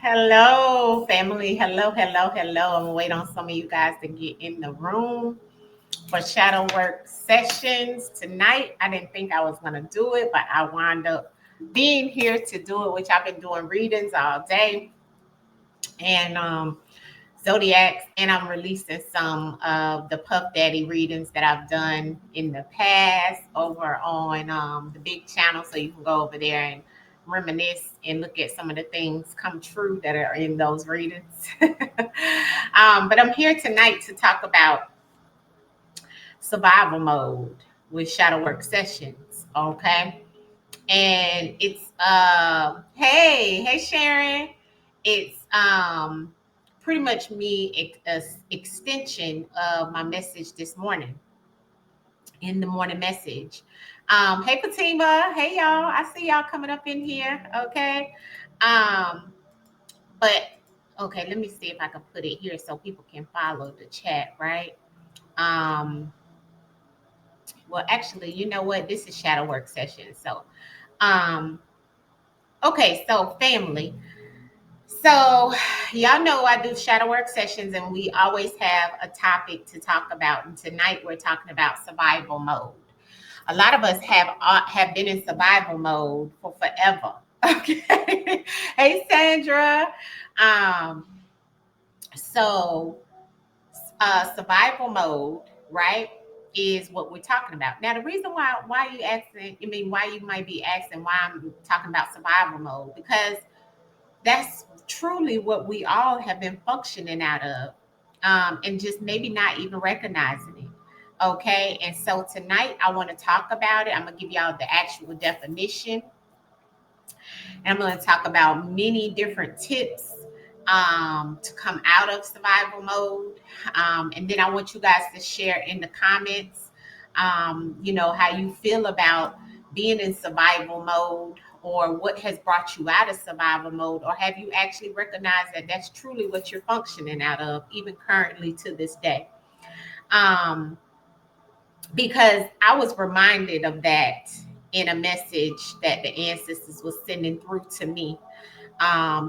Hello, family. Hello, hello, hello. I'm gonna wait on some of you guys to get in the room for shadow work sessions tonight. I didn't think I was gonna do it, but I wound up being here to do it, which I've been doing readings all day and zodiacs, and I'm releasing some of the Puff Daddy readings that I've done in the past over on the big channel, so you can go over there and reminisce and look at some of the things come true that are in those readings. But I'm here tonight to talk about survival mode with shadow work sessions. Okay. And it's hey Sharon. It's pretty much me extension of my message this morning in the morning message. Hey Fatima, hey y'all. I see y'all coming up in here. Okay. Um, but okay, let me see if I can put it here so people can follow the chat, right? Um, well, actually, you know what? This is shadow work session. So, um, okay, so family. So, y'all know I do shadow work sessions, and we always have a topic to talk about. And tonight, we're talking about survival mode. A lot of us have been in survival mode for forever. Okay, hey Sandra. Um, so survival mode, right, is what we're talking about. Now, the reason why you asking, I mean, why you might be asking why I'm talking about survival mode, because that's truly what we all have been functioning out of, and just maybe not even recognizing it. Okay, and so tonight I want to talk about it. I'm gonna give y'all the actual definition, and I'm going to talk about many different tips to come out of survival mode. And then I want you guys to share in the comments, how you feel about being in survival mode, or what has brought you out of survival mode, or have you actually recognized that that's truly what you're functioning out of, even currently to this day. Um, because I was reminded of that in a message that the ancestors was sending through to me,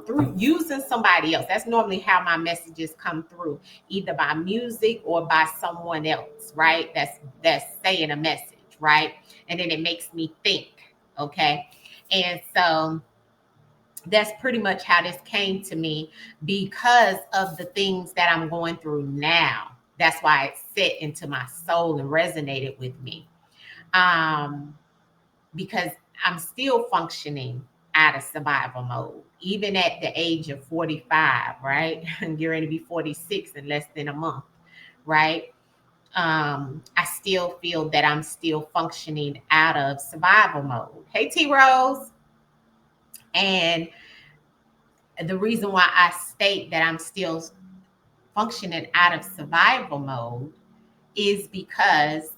through using somebody else. That's normally how my messages come through, either by music or by someone else, right? That's saying a message, right? And then it makes me think, okay? And so that's pretty much how this came to me, because of the things that I'm going through now. That's why it set into my soul and resonated with me. Um, because I'm still functioning out of survival mode, even at the age of 45, right? I'm getting ready to be 46 in less than a month, right? I still feel that I'm still functioning out of survival mode. Hey, T Rose. And the reason why I state that I'm still functioning out of survival mode is because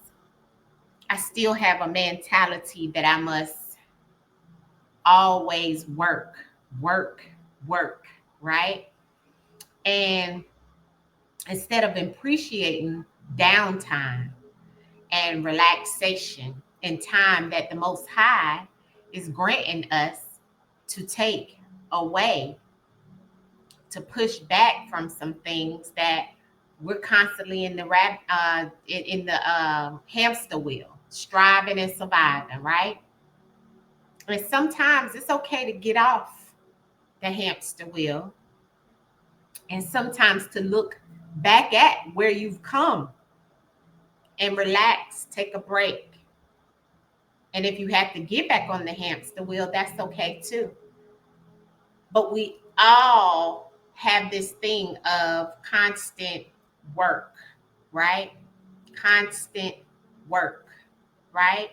I still have a mentality that I must always work, work, work, right? And instead of appreciating downtime and relaxation and time that the Most High is granting us to take away, to push back from some things that we're constantly in the hamster wheel, striving and surviving, right? And sometimes it's okay to get off the hamster wheel, and sometimes to look back at where you've come and relax, take a break. And if you have to get back on the hamster wheel, that's okay too. But we all have this thing of constant work, right? Constant work, right?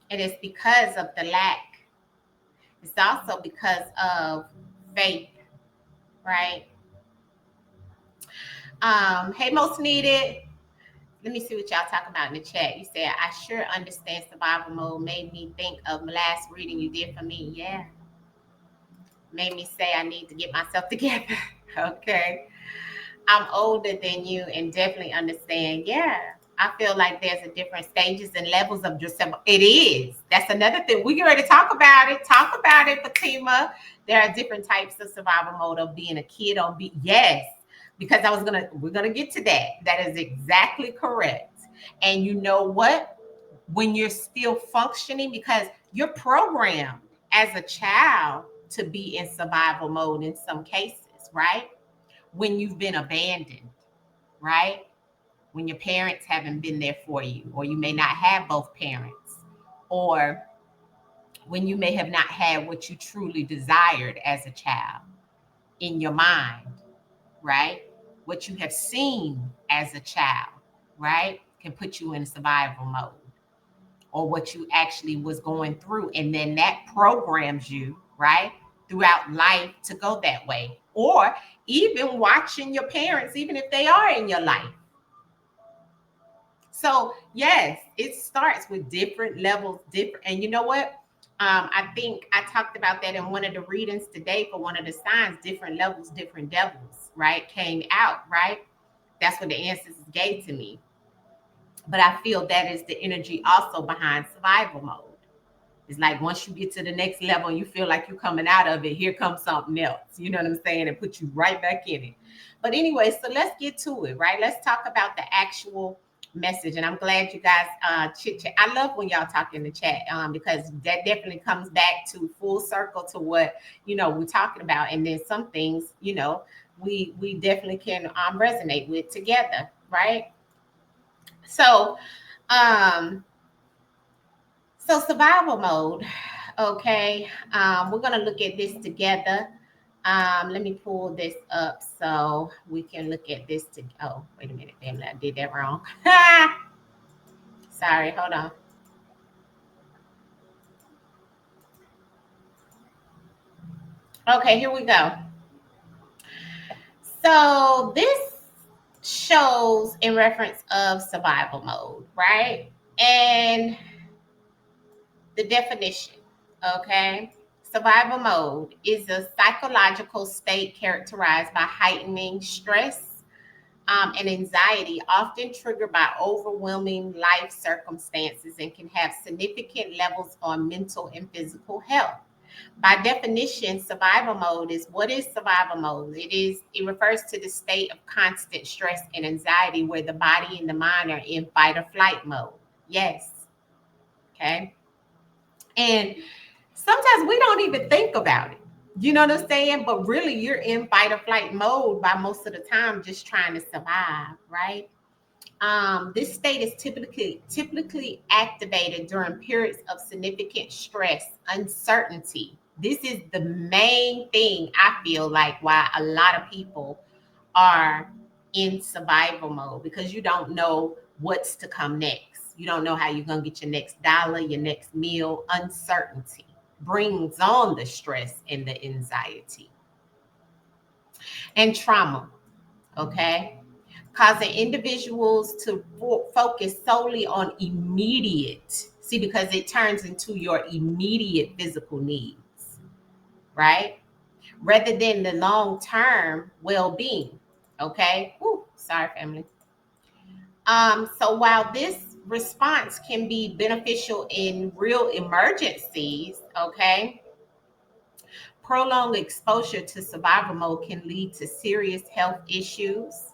And it's because of the lack. It's also because of faith, right? Hey, most needed. Let me see what y'all talking about in the chat. You said, I sure understand survival mode. Made me think of the last reading you did for me. Yeah. Made me say I need to get myself together. Okay. I'm older than you and definitely understand. Yeah. I feel like there's a different stages and levels of yourself. It is. That's another thing. We get ready to talk about it. Talk about it, Fatima. There are different types of survival mode of being a kid on be yes. Because we're gonna get to that. That is exactly correct. And you know what? When you're still functioning, because you're programmed as a child to be in survival mode in some cases, right? When you've been abandoned, right? When your parents haven't been there for you, or you may not have both parents, or when you may have not had what you truly desired as a child in your mind, right? What you have seen as a child, right? Can put you in survival mode, or what you actually was going through. And then that programs you, right? Throughout life to go that way. Or even watching your parents, even if they are in your life. So yes, it starts with different levels, different. And you know what? I think I talked about that in one of the readings today for one of the signs. Different levels, different devils, right? Came out, right? That's what the ancestors gave to me. But I feel that is the energy also behind survival mode. It's like once you get to the next level and you feel like you're coming out of it, here comes something else. You know what I'm saying? And put you right back in it. But anyway, so let's get to it, right? Let's talk about the actual message. And I'm glad you guys chit chat. I love when y'all talk in the chat because that definitely comes back to full circle to what we're talking about. And then some things we definitely can resonate with together, right? So so survival mode. Okay. We're gonna look at this together. Let me pull this up so we can look at this oh, wait a minute, damn, I did that wrong. Sorry, hold on. Okay, here we go. So this shows in reference of survival mode, right? And the definition, okay? Survival mode is a psychological state characterized by heightening stress and anxiety, often triggered by overwhelming life circumstances, and can have significant levels on mental and physical health. By definition, survival mode is what is survival mode? It refers to the state of constant stress and anxiety where the body and the mind are in fight or flight mode. Yes. Okay. And sometimes we don't even think about it. You know what I'm saying? But really, you're in fight or flight mode by most of the time, just trying to survive, right? This state is typically activated during periods of significant stress, uncertainty. This is the main thing I feel like why a lot of people are in survival mode, because you don't know what's to come next. You don't know how you're going to get your next dollar, your next meal. Uncertainty brings on the stress and the anxiety and trauma, okay? Causing individuals to focus solely on immediate, see, because it turns into your immediate physical needs, right? Rather than the long-term well-being, okay? Ooh, sorry, family. So while this response can be beneficial in real emergencies, okay, prolonged exposure to survival mode can lead to serious health issues,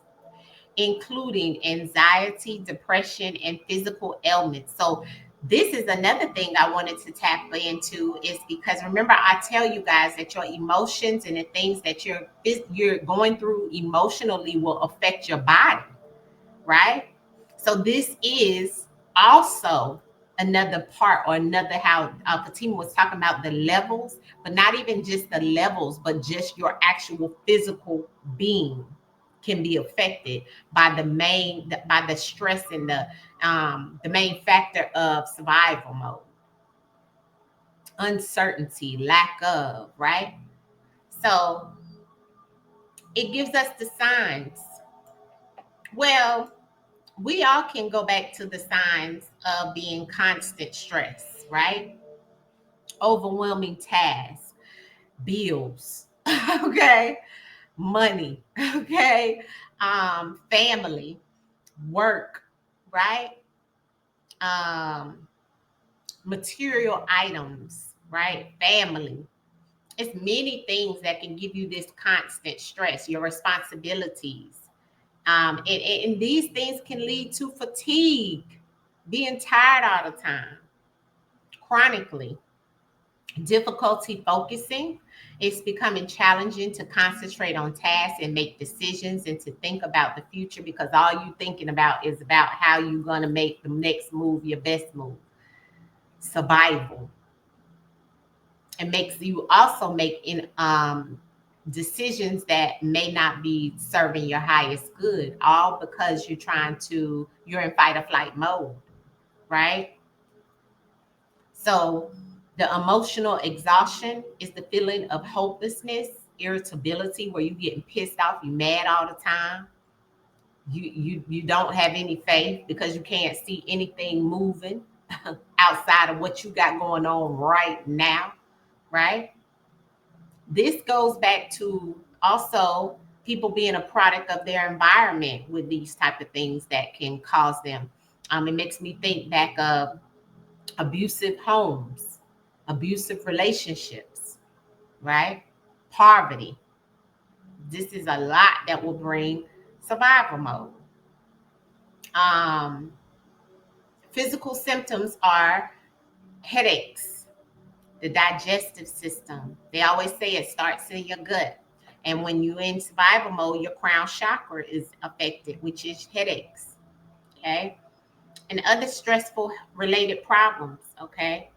including anxiety, depression, and physical ailments. So this is another thing I wanted to tap into, is because remember I tell you guys that your emotions and the things that you're going through emotionally will affect your body, right? So this is also another part, or another how Fatima was talking about the levels, but not even just the levels, but just your actual physical being can be affected by the stress and the main factor of survival mode, uncertainty, lack of, right? So it gives us the signs. Well, we all can go back to the signs of being constant stress, right? Overwhelming tasks, bills, okay, money, okay, family, work, right? Um, Material items, right? Family. It's many things that can give you this constant stress, your responsibilities. And these things can lead to fatigue, being tired all the time, chronically, difficulty focusing. It's becoming challenging to concentrate on tasks and make decisions and to think about the future because all you thinking about is about how you're going to make the next move your best move. Survival. It makes you also make decisions that may not be serving your highest good, all because you're in fight or flight mode, right? So the emotional exhaustion is the feeling of hopelessness, irritability, where you getting pissed off, you mad all the time. You don't have any faith because you can't see anything moving outside of what you got going on right now, right? This goes back to also people being a product of their environment with these type of things that can cause them. It makes me think back of abusive homes, abusive relationships, right? Poverty. This is a lot that will bring survival mode. Um, Physical symptoms are headaches, the digestive system. They always say it starts in your gut. And when you're in survival mode, your crown chakra is affected, which is headaches. Okay. And other stressful related problems. Okay.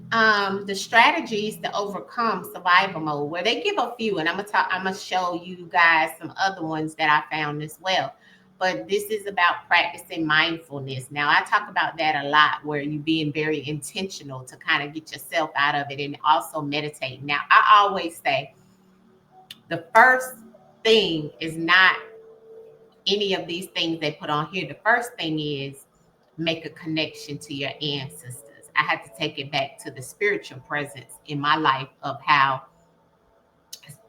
The strategies to overcome survival mode, where they give a few, and I'm gonna show you guys some other ones that I found as well. But this is about practicing mindfulness. Now I talk about that a lot, where you being very intentional to kind of get yourself out of it and also meditate. Now I always say the first thing is not any of these things they put on here. The first thing is make a connection to your ancestors. I had to take it back to the spiritual presence in my life of how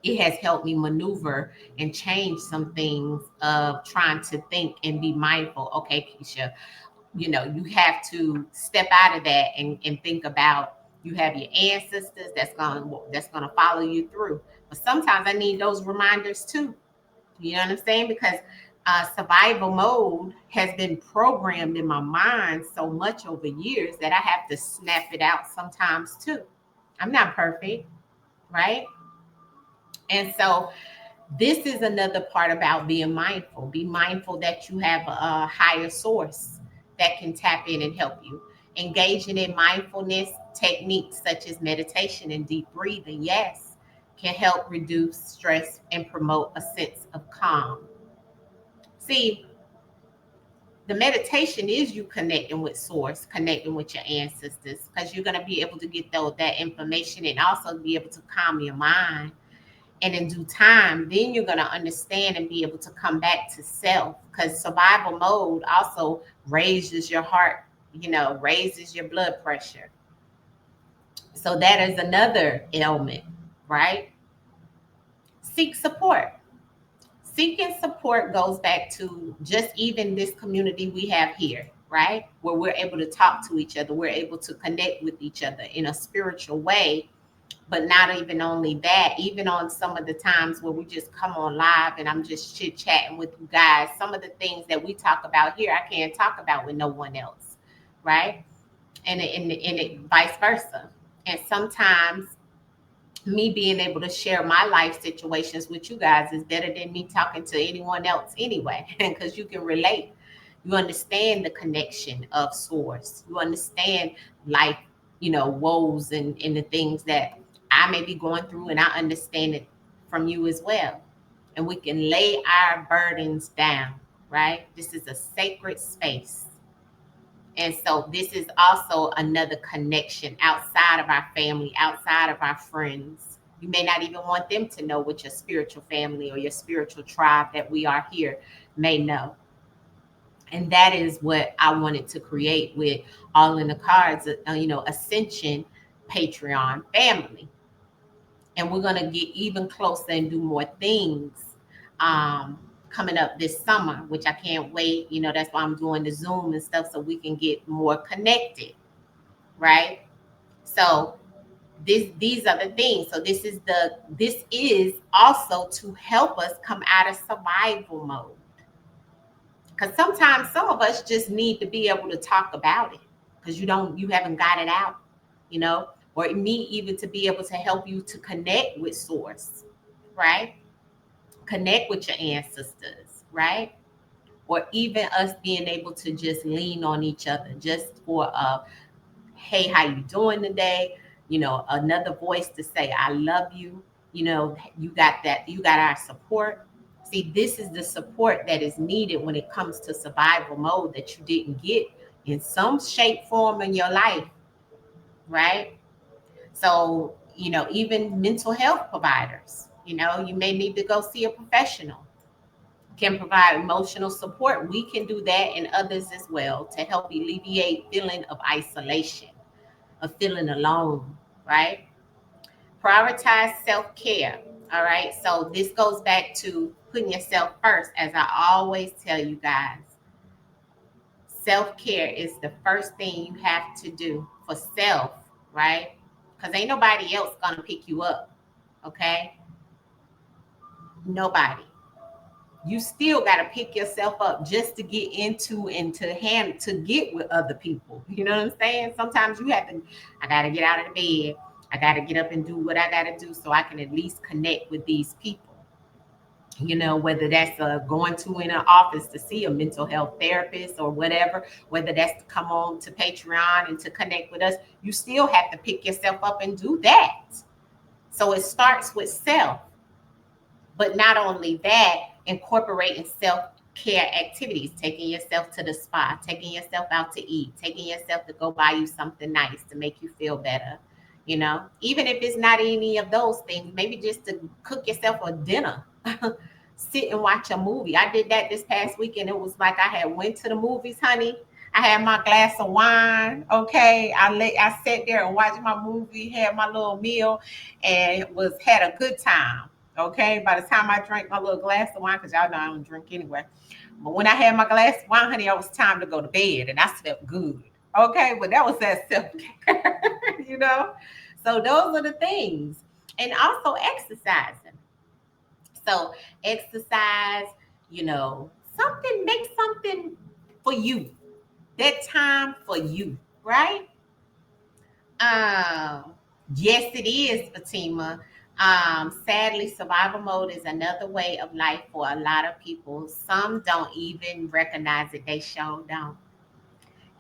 it has helped me maneuver and change some things of trying to think and be mindful. Okay, Keisha, you have to step out of that and think about you have your ancestors that's gonna follow you through. But sometimes I need those reminders too. You know what I'm saying? Because survival mode has been programmed in my mind so much over years that I have to snap it out sometimes too. I'm not perfect, right? And so this is another part about being mindful. Be mindful that you have a higher source that can tap in and help you. Engaging in mindfulness techniques such as meditation and deep breathing, yes, can help reduce stress and promote a sense of calm. See, the meditation is you connecting with source, connecting with your ancestors, because you're going to be able to get that information and also be able to calm your mind. And in due time, then you're going to understand and be able to come back to self, because survival mode also raises your heart, raises your blood pressure. So that is another ailment, right? Seek support. Seeking support goes back to just even this community we have here, right? Where we're able to talk to each other, we're able to connect with each other in a spiritual way. But not even only that, even on some of the times where we just come on live and I'm just chit chatting with you guys, some of the things that we talk about here, I can't talk about with no one else, right? And vice versa. And sometimes me being able to share my life situations with you guys is better than me talking to anyone else anyway, because you can relate. You understand the connection of source. You understand life, woes and the things that I may be going through, and I understand it from you as well. And we can lay our burdens down, right? This is a sacred space. And so this is also another connection outside of our family, outside of our friends. You may not even want them to know what your spiritual family or your spiritual tribe that we are here may know. And that is what I wanted to create with All in the Cards, Ascension Patreon family. And we're going to get even closer and do more things. coming up this summer, which I can't wait. You know, that's why I'm doing the Zoom and stuff so we can get more connected, right? So these are the things. So this is also to help us come out of survival mode. Because sometimes some of us just need to be able to talk about it because you haven't got it out, you know, or me even to be able to help you to connect with source, right? Connect with your ancestors, right? Or even us being able to just lean on each other just for hey, how you doing today? You know, another voice to say, I love you. You know, you got that, you got our support. See, this is the support that is needed when it comes to survival mode that you didn't get in some shape, form in your life, right? So, you know, even mental health providers, you know, you may need to go see a professional, can provide emotional support. We can do that and others as well to help alleviate feeling of isolation, of feeling alone, right? Prioritize self-care. All right. So this goes back to putting yourself first. As I always tell you guys, self-care is the first thing you have to do for self, right? Because ain't nobody else gonna pick you up. Okay. Nobody. You still got to pick yourself up just to get into and to get with other people. You know what I'm saying? Sometimes you have to, I got to get out of the bed. I got to get up and do what I got to do so I can at least connect with these people. You know, whether that's going to in an office to see a mental health therapist or whatever, whether that's to come on to Patreon and to connect with us, you still have to pick yourself up and do that. So it starts with self. But not only that, incorporating self-care activities, taking yourself to the spa, taking yourself out to eat, taking yourself to go buy you something nice to make you feel better. You know, even if it's not any of those things, maybe just to cook yourself a dinner. Sit and watch a movie. I did that this past weekend. It was like I had went to the movies, honey. I had my glass of wine. Okay, I sat there and watched my movie, had my little meal, and had a good time. Okay, by the time I drank my little glass of wine, because y'all know I don't drink anyway. But when I had my glass of wine, honey, it was time to go to bed, and I slept good. Okay, but that was that self care, you know. So those are the things, and also exercising. So exercise, you know, make something for you. That time for you, right? Um, yes, it is, Fatima. Sadly, survival mode is another way of life for a lot of people. Some don't even recognize it. They sure don't,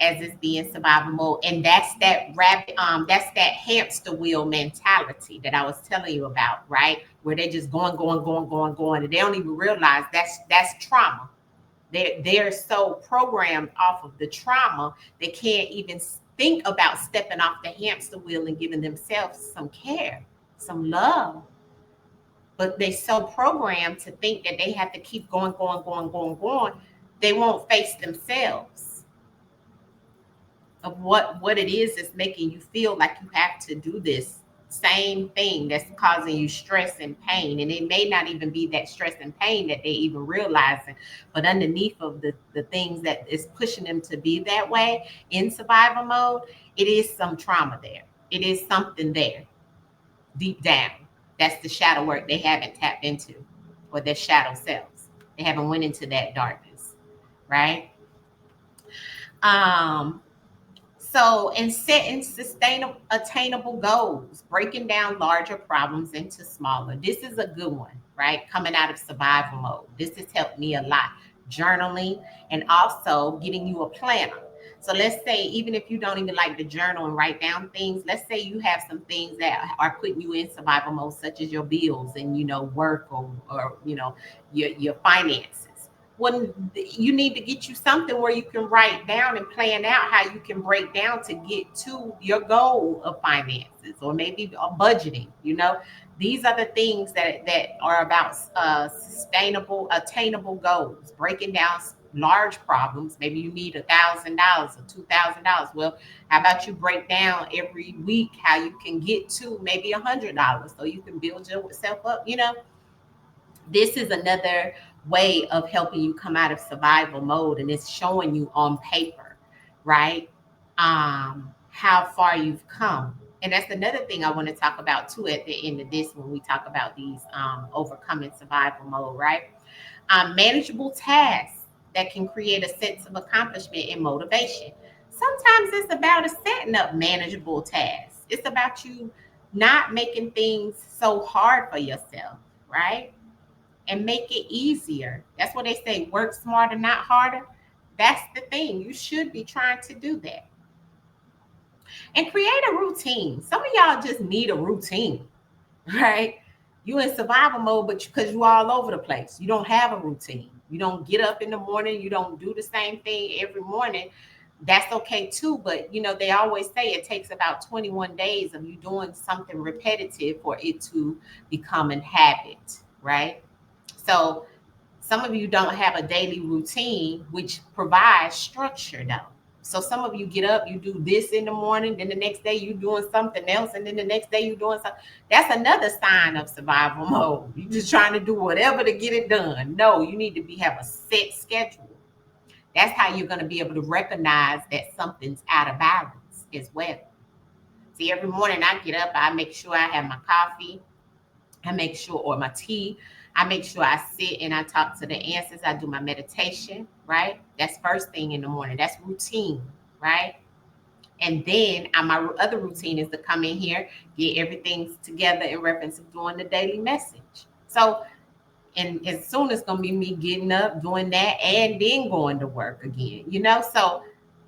as it's being survival mode. And that's that's that hamster wheel mentality that I was telling you about, right? Where they're just going, going, going, going, going, and they don't even realize that's trauma. They're so programmed off of the trauma, they can't even think about stepping off the hamster wheel and giving themselves some care, some love. But they're so programmed to think that they have to keep going, going, going, going, going. They won't face themselves of what it is that's making you feel like you have to do this same thing that's causing you stress and pain. And it may not even be that stress and pain that they even realizing, but underneath of the things that is pushing them to be that way in survival mode, it is some trauma there. It is something there deep down. That's the shadow work they haven't tapped into, or their shadow selves. They haven't went into that darkness, right? um So, in setting sustainable, attainable goals, breaking down larger problems into smaller. This is a good one, right? Coming out of survival mode. This has helped me a lot. Journaling and also getting you a planner. So, let's say, even if you don't even like to journal and write down things, let's say you have some things that are putting you in survival mode, such as your bills and, work or your finances. When you need to get you something where you can write down and plan out how you can break down to get to your goal of finances, or maybe budgeting. These are the things that are about sustainable, attainable goals, breaking down large problems. Maybe you need $1,000 or $2,000. Well, how about you break down every week how you can get to maybe $100 so you can build yourself up. This is another way of helping you come out of survival mode, and it's showing you on paper, right? How far you've come. And that's another thing I want to talk about too at the end of this when we talk about these overcoming survival mode, right? Manageable tasks that can create a sense of accomplishment and motivation. Sometimes it's about setting up manageable tasks. It's about you not making things so hard for yourself, right? And make it easier. That's what they say, work smarter, not harder. That's the thing. You should be trying to do that. And create a routine. Some of y'all just need a routine, right? You in survival mode, but because you all over the place, you don't have a routine. You don't get up in the morning. You don't do the same thing every morning. That's okay too. But they always say it takes about 21 days of you doing something repetitive for it to become a habit, right? So some of you don't have a daily routine, which provides structure though. So some of you get up, you do this in the morning, then the next day you doing something else, and then the next day you doing something. That's another sign of survival mode. You just trying to do whatever to get it done. No, you need to have a set schedule. That's how you're going to be able to recognize that something's out of balance as well. See, every morning I get up, I make sure I have my coffee, I make sure, or my tea. I make sure I sit and I talk to the ancestors. I do my meditation, right? That's first thing in the morning. That's routine, right? And then my other routine is to come in here, get everything together in reference to doing the daily message. So, and as soon as it's going to be me getting up, doing that, and then going to work again. So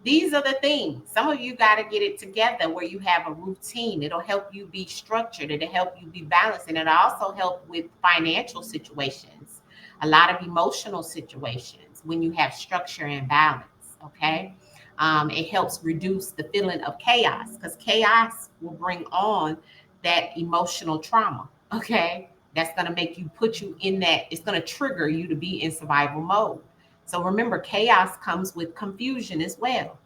these are the things. Some of you got to get it together where you have a routine. It'll help you be structured. It'll help you be balanced. And it'll also help with financial situations, a lot of emotional situations when you have structure and balance. Okay. It helps reduce the feeling of chaos, because chaos will bring on that emotional trauma. Okay. That's going to put you in that. It's going to trigger you to be in survival mode. So remember, chaos comes with confusion as well.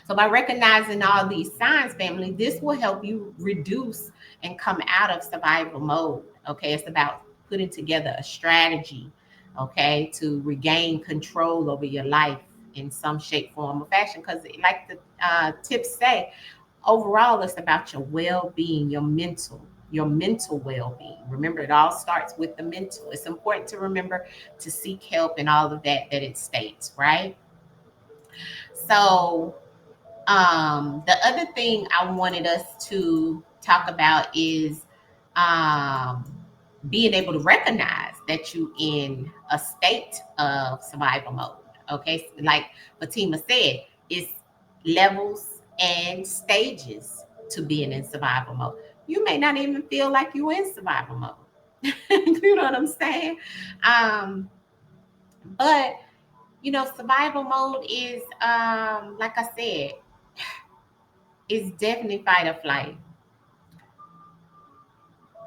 So by recognizing all these signs, family, this will help you reduce and come out of survival mode. Okay, it's about putting together a strategy, okay, to regain control over your life in some shape, form, or fashion. Because like the tips say, overall, it's about your well-being, your mental well-being. Remember, it all starts with the mental. It's important to remember to seek help and all of that it states, right? So the other thing I wanted us to talk about is um, being able to recognize that you in a state of survival mode. Okay, like Fatima said, it's levels and stages to being in survival mode. You may not even feel like you're in survival mode. You know what I'm saying? But survival mode is like I said, it's definitely fight or flight.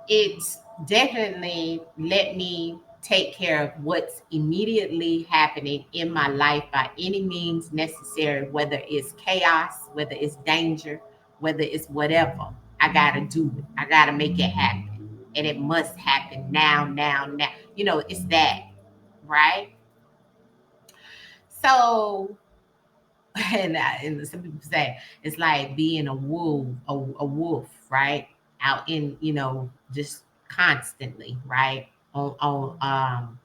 It's definitely let me take care of what's immediately happening in my life by any means necessary, whether it's chaos, whether it's danger, whether it's whatever. I got to do it. I got to make it happen. And it must happen now, now, now. It's that, right? So, and some people say it's like being a wolf, right? Out in, just constantly, right? On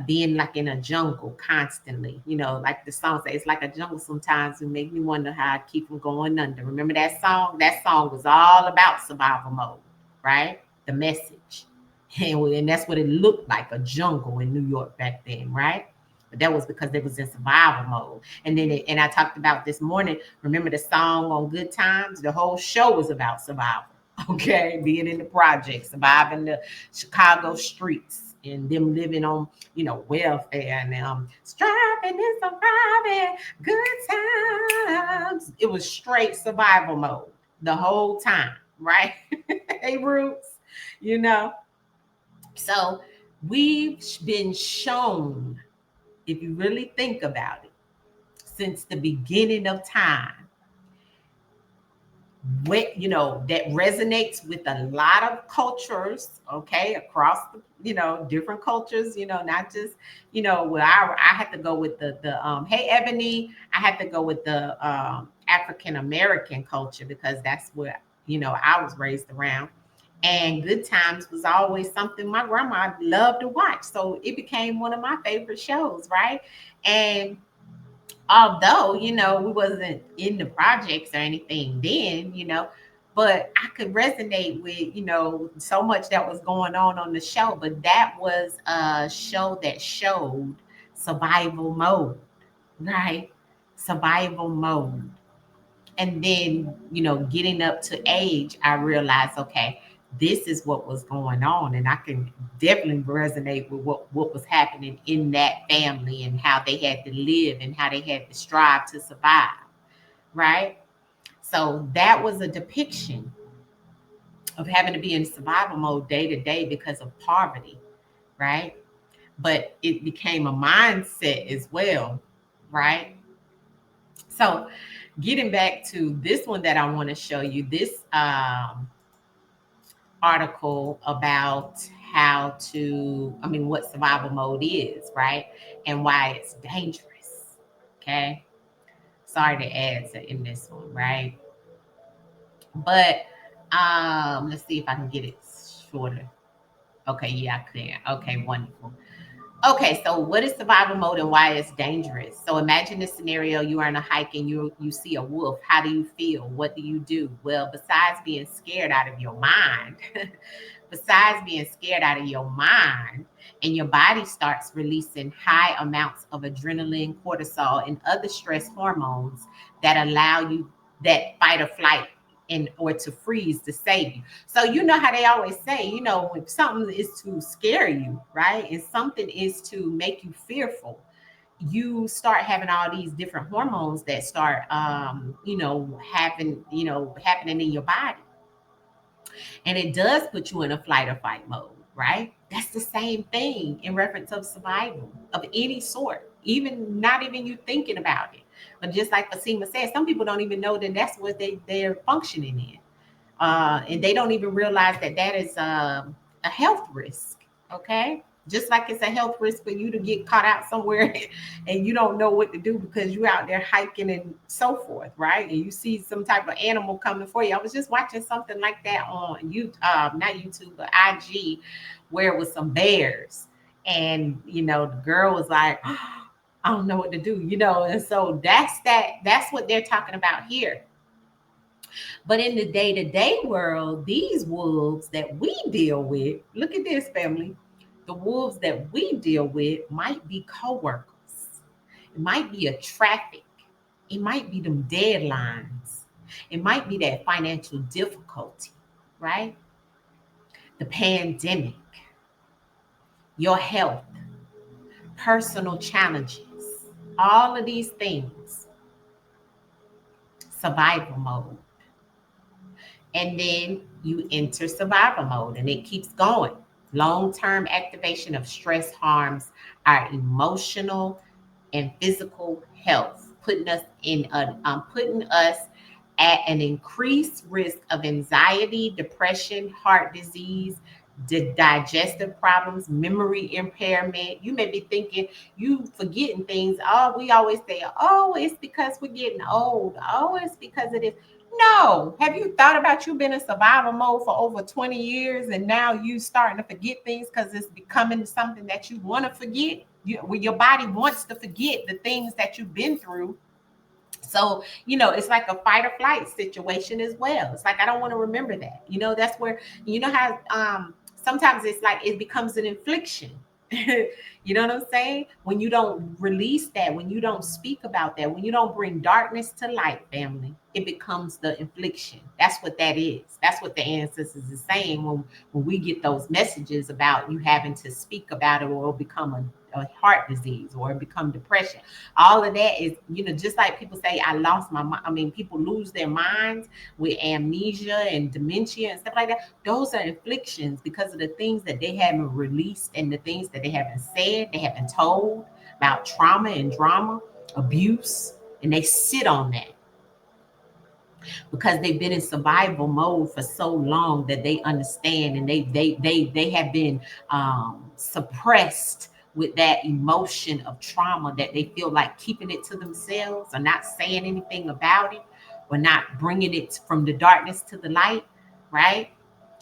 being like in a jungle constantly, like the song says, it's like a jungle sometimes. It make me wonder how I keep from going under. Remember that song? That song was all about survival mode, right? The message. And that's what it looked like, a jungle in New York back then, right? But that was because they was in survival mode. And then and I talked about this morning, remember the song on Good Times? The whole show was about survival. Okay, being in the project, surviving the Chicago streets, and them living on, welfare, and striving and surviving good times. It was straight survival mode the whole time, right? Hey, Roots, you know. So we've been shown, if you really think about it, since the beginning of time, that resonates with a lot of cultures, okay, across the, different cultures, not just, well, I had to go with the hey Ebony, I had to go with the African American culture because that's what, I was raised around. And Good Times was always something my grandma loved to watch. So it became one of my favorite shows, right? And although we wasn't in the projects or anything then, but I could resonate with so much that was going on the show. But that was a show that showed survival mode, right? Survival mode. And then getting up to age, I realized, okay, this is what was going on, and I can definitely resonate with what was happening in that family and how they had to live and how they had to strive to survive, right? So that was a depiction of having to be in survival mode day to day because of poverty, right? But it became a mindset as well, right? So getting back to this one that I want to show you, this article about what survival mode is, right? And why it's dangerous. Okay. Sorry to add in this one, right? But let's see if I can get it shorter. Okay, yeah, I can. Okay, wonderful. Okay, so what is survival mode and why it's dangerous? So imagine this scenario: you are on a hike and you see a wolf. How do you feel? What do you do? Well, besides being scared out of your mind, and your body starts releasing high amounts of adrenaline, cortisol, and other stress hormones that allow you that fight or flight and or to freeze to save you. So you know how they always say, if something is to scare you, right? And something is to make you fearful, you start having all these different hormones that start happening in your body. And it does put you in a flight or fight mode, right? That's the same thing in reference of survival of any sort, even not even you thinking about it. But just like Fatima said, some people don't even know that that's what they're functioning in. And they don't even realize that that is a health risk. Okay, just like it's a health risk for you to get caught out somewhere and you don't know what to do because you're out there hiking and so forth, right? And you see some type of animal coming for you. I was just watching something like that on not YouTube, but IG, where it was some bears, and the girl was like, I don't know what to do, and so that's what they're talking about here. But in the day to day world, these wolves that we deal with, look at this, family. The wolves that we deal with might be coworkers, it might be a traffic, it might be them deadlines, it might be that financial difficulty, right? The pandemic, your health, personal challenges, all of these things, survival mode. And then you enter survival mode and it keeps going. Long-term activation of stress harms our emotional and physical health, putting us at an increased risk of anxiety, depression, heart disease, digestive problems, memory impairment. You may be thinking you forgetting things. Oh, we always say, oh, it's because we're getting old. Oh, it's because it is. No. Have you thought about you been in survival mode for over 20 years and now you starting to forget things because it's becoming something that you want to forget? When your body wants to forget the things that you've been through. So, it's like a fight or flight situation as well. It's like, I don't want to remember that. That's where, how sometimes it's like it becomes an infliction. You know what I'm saying? When you don't release that, when you don't speak about that, when you don't bring darkness to light, family, it becomes the infliction. That's what that is. That's what the ancestors is saying when we get those messages about you having to speak about it, or it'll become a heart disease or it become depression. All of that is, just like people say, I lost my mind. I mean, people lose their minds with amnesia and dementia and stuff like that. Those are afflictions because of the things that they haven't released and the things that they haven't said, they haven't told about trauma and drama, abuse, and they sit on that. because they've been in survival mode for so long that they understand, and they have been suppressed with that emotion of trauma, that they feel like keeping it to themselves or not saying anything about it, or not bringing it from the darkness to the light, right?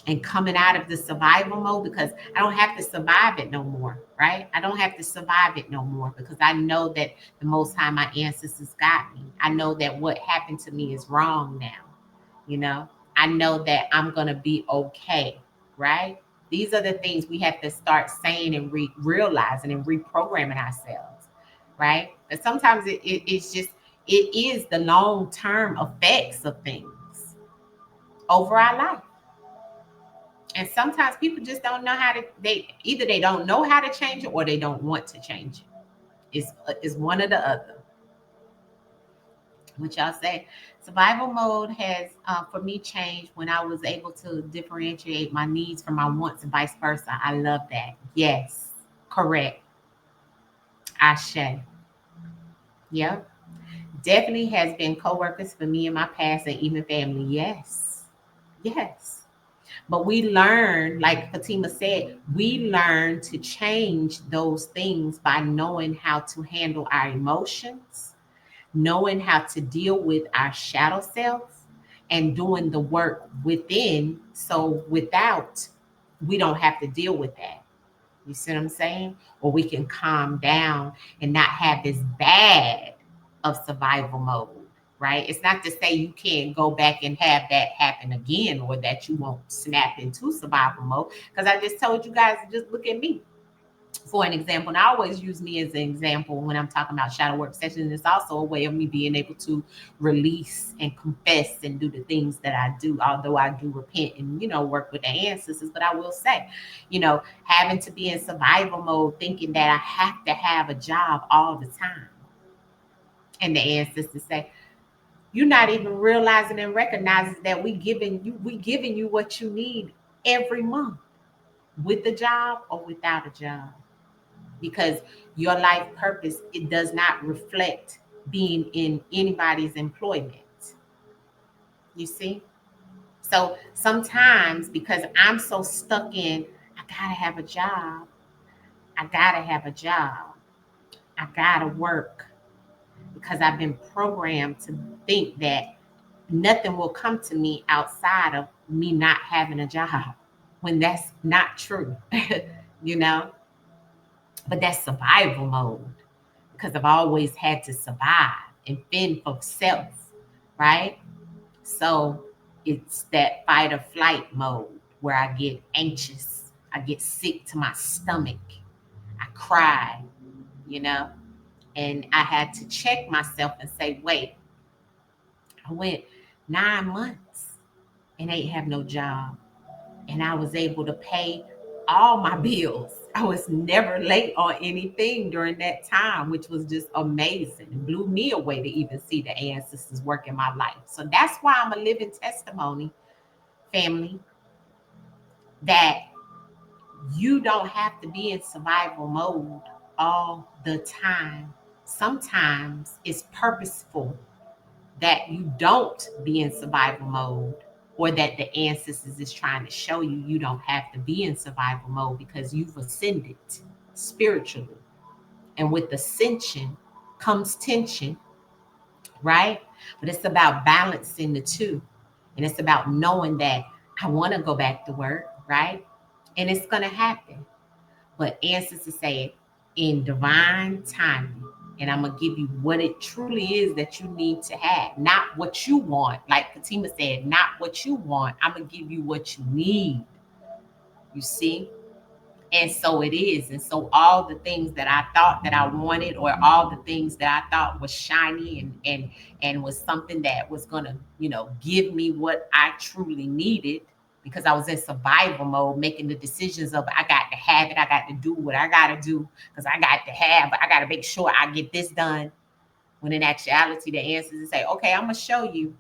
And coming out of the survival mode, because I don't have to survive it no more, right? I don't have to survive it no more, because I know that the Most High, my ancestors, got me. I know that what happened to me is wrong now. You know, I know that I'm going to be okay, right? These are the things we have to start saying and realizing and reprogramming ourselves, right? But sometimes it's just, it is the long-term effects of things over our life. And sometimes people just don't know how to, they don't know how to change it, or they don't want to change it. It's one or the other. What y'all say? Survival mode has, for me, changed when I was able to differentiate my needs from my wants and vice versa. I love that. Yes, correct. Ashe. Yep. Definitely has been co-workers for me in my past, and even family. Yes. Yes. But we learn, like Fatima said, we learn to change those things by knowing how to handle our emotions, knowing how to deal with our shadow self, and doing the work within. So without, we don't have to deal with that. You see what I'm saying? Or we can calm down and not have this bad of survival mode, right? It's not to say you can't go back and have that happen again, or that you won't snap into survival mode. Because I just told you guys, just look at me for an example. And I always use me as an example when I'm talking about shadow work sessions. It's also a way of me being able to release and confess and do the things that I do, although I do repent and, work with the ancestors. But I will say, having to be in survival mode, thinking that I have to have a job all the time. And the ancestors say, you're not even realizing and recognizing that we giving you what you need every month, with a job or without a job. Because your life purpose, it does not reflect being in anybody's employment. You see? So sometimes, because I'm so stuck in, I gotta have a job, I gotta have a job, I gotta work, because I've been programmed to think that nothing will come to me outside of me not having a job, when that's not true. you know but that's survival mode, because I've always had to survive and fend for self, right? So it's that fight or flight mode where I get anxious, I get sick to my stomach, I cry, you know, and I had to check myself and say, wait, I went 9 months and ain't have no job, and I was able to pay all my bills. I was never late on anything during that time, which was just amazing. It blew me away to even see the ancestors work in my life. So that's why I'm a living testimony, family, that you don't have to be in survival mode all the time. Sometimes it's purposeful that you don't be in survival mode, or that the ancestors is trying to show you you don't have to be in survival mode, because you've ascended spiritually. And with ascension comes tension, right? But it's about balancing the two. And it's about knowing that I want to go back to work, right? And it's going to happen. But ancestors say, in divine timing, and I'm gonna give you what it truly is that you need to have, not what you want. Like Fatima said, not what you want. I'm gonna give you what you need. You see? And so it is. And so all the things that I thought that I wanted, or all the things that I thought was shiny and was something that was gonna, give me what I truly needed, because I was in survival mode, making the decisions of, I got to have it, I got to do what I gotta do, because I got to have, I gotta make sure I get this done. When in actuality, the answers say, okay, I'm gonna show you.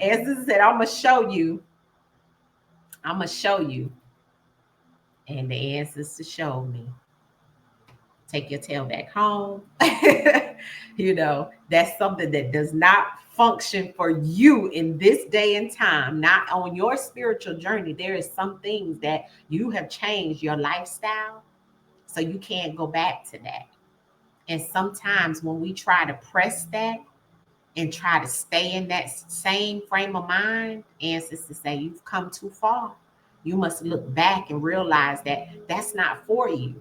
Answers said, I'm gonna show you. And the ancestors showed me. Take your tail back home. That's something that does not function for you in this day and time, not on your spiritual journey. There is some things that you have changed your lifestyle, so you can't go back to that. And sometimes when we try to press that and try to stay in that same frame of mind, ancestors say you've come too far. You must look back and realize that that's not for you.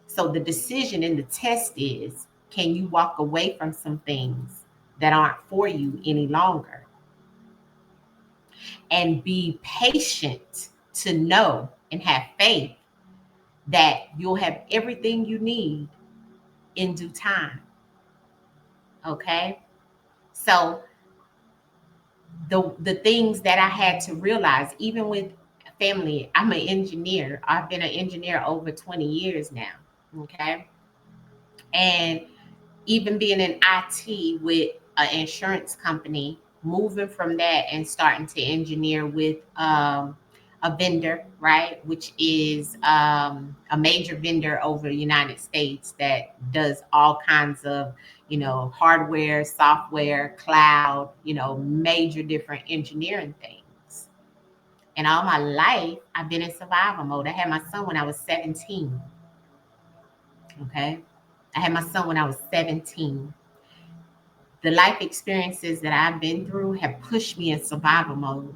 So the decision in the test is, can you walk away from some things that aren't for you any longer? And be patient to know and have faith that you'll have everything you need in due time. Okay? So the things that I had to realize, even with family, I'm an engineer. I've been an engineer over 20 years now. Okay? And even being in IT with an insurance company, moving from that and starting to engineer with a vendor, right, which is a major vendor over the United States that does all kinds of, hardware, software, cloud, major different engineering things. And all my life, I've been in survival mode. I had my son when I was 17. Okay. I had my son when I was 17. The life experiences that I've been through have pushed me in survival mode,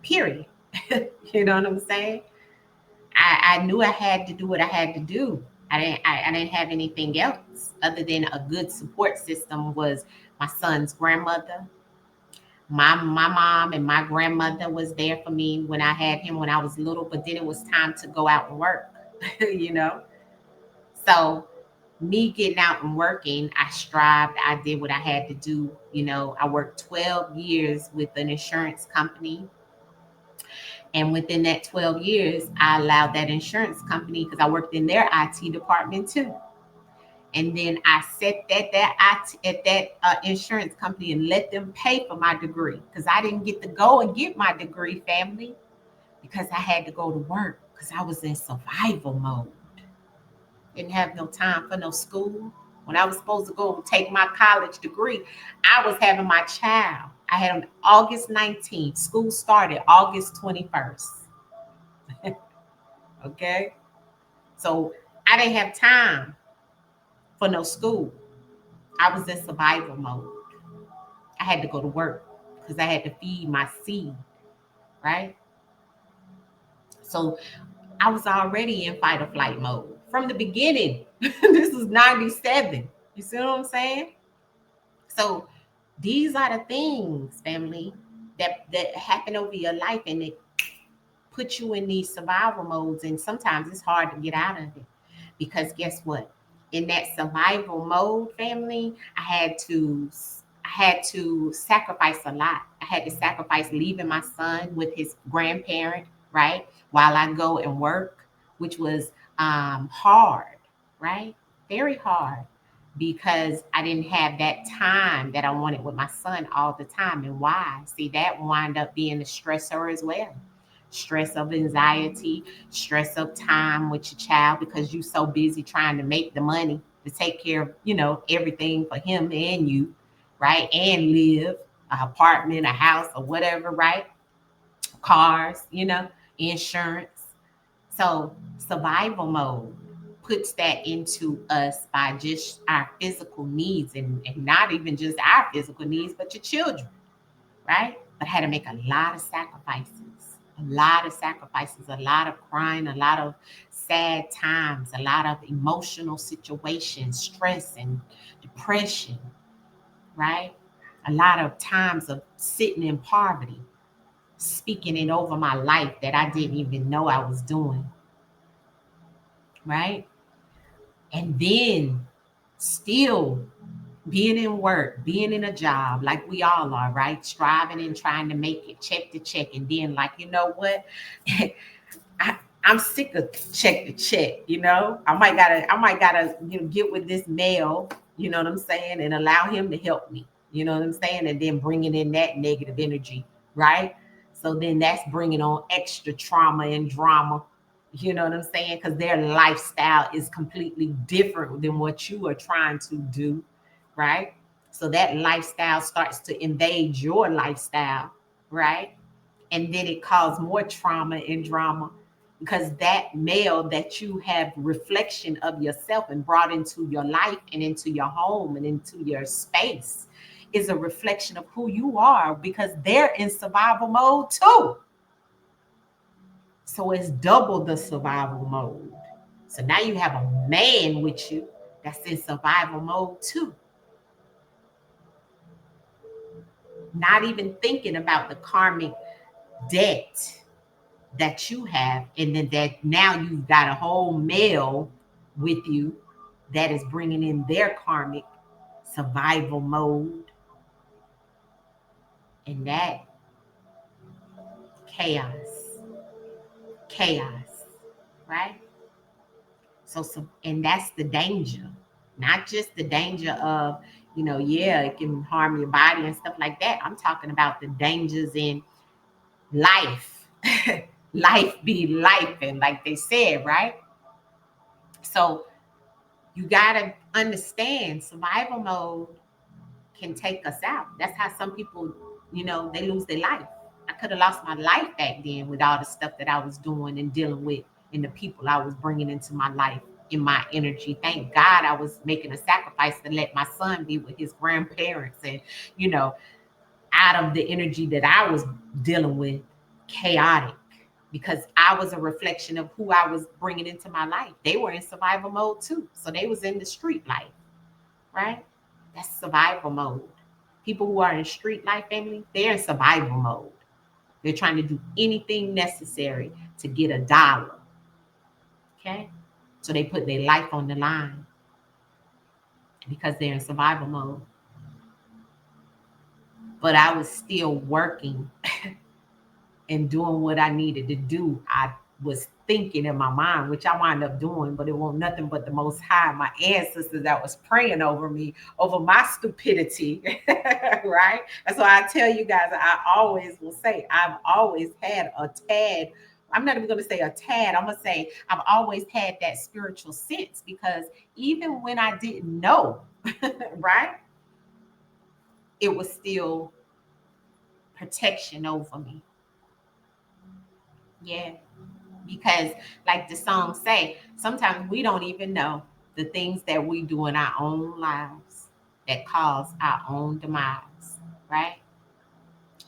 period. You know what I'm saying? I knew I had to do what I had to do. I didn't have anything else other than a good support system. Was my son's grandmother. My mom and my grandmother was there for me when I had him when I was little, but then it was time to go out and work, you know? So me getting out and working, I strived, I did what I had to do. I worked 12 years with an insurance company. And within that 12 years, I allowed that insurance company, because I worked in their IT department too. And then I sat at that insurance company and let them pay for my degree, because I didn't get to go and get my degree, family, because I had to go to work because I was in survival mode. Didn't have no time for no school. When I was supposed to go and take my college degree, I was having my child. I had him August 19th. School started August 21st. Okay? So I didn't have time for no school. I was in survival mode. I had to go to work because I had to feed my seed, right? So I was already in fight or flight mode from the beginning. This is 97. You see what I'm saying? So these are the things, family, that happen over your life, and it puts you in these survival modes. And sometimes it's hard to get out of it, because guess what? In that survival mode, family, I had to sacrifice a lot. I had to sacrifice leaving my son with his grandparent, right, while I go and work, which was hard, right? Very hard, because I didn't have that time that I wanted with my son all the time. And why? See, that wind up being a stressor as well. Stress of anxiety, stress of time with your child, because you're so busy trying to make the money to take care of, everything for him and you, right? And live an apartment, a house, or whatever, right? Cars, insurance. So survival mode puts that into us by just our physical needs, and not even just our physical needs, but your children, right? But I had to make a lot of sacrifices, a lot of crying, a lot of sad times, a lot of emotional situations, stress and depression, right? A lot of times of sitting in poverty, speaking it over my life that I didn't even know I was doing, right? And then still being in work, being in a job like we all are, right? Striving and trying to make it check to check. And then, like, you know what? I'm sick of check to check, I might gotta, get with this male, you know what I'm saying, and allow him to help me, you know what I'm saying, and then bringing in that negative energy, right? So then that's bringing on extra trauma and drama, you know what I'm saying, because their lifestyle is completely different than what you are trying to do, right? So that lifestyle starts to invade your lifestyle, right? And then it causes more trauma and drama, because that male that you have reflection of yourself and brought into your life and into your home and into your space is a reflection of who you are, because they're in survival mode too. So it's double the survival mode. So now you have a man with you that's in survival mode too. Not even thinking about the karmic debt that you have, and then that now you've got a whole male with you that is bringing in their karmic survival mode, and that chaos, chaos, right? So, and that's the danger, not just the danger of, yeah, it can harm your body and stuff like that. I'm talking about the dangers in life. Life be life, and like they said, right? So you gotta understand survival mode can take us out. That's how some people, they lose their life. I could have lost my life back then with all the stuff that I was doing and dealing with, and the people I was bringing into my life, in my energy. Thank God I was making a sacrifice to let my son be with his grandparents, and, out of the energy that I was dealing with, chaotic, because I was a reflection of who I was bringing into my life. They were in survival mode too. So they was in the street life, right? That's survival mode. People who are in street life, family, they're in survival mode. They're trying to do anything necessary to get a dollar. Okay? So they put their life on the line because they're in survival mode. But I was still working and doing what I needed to do. I was thinking in my mind, which I wound up doing, but it wasn't nothing but the Most High, my ancestors that was praying over me, over my stupidity, right? That's why I tell you guys, I always will say, I've always had a tad. I'm not even going to say a tad. I'm going to say I've always had that spiritual sense, because even when I didn't know, right, it was still protection over me. Yeah. Because like the song say, sometimes we don't even know the things that we do in our own lives that cause our own demise, right?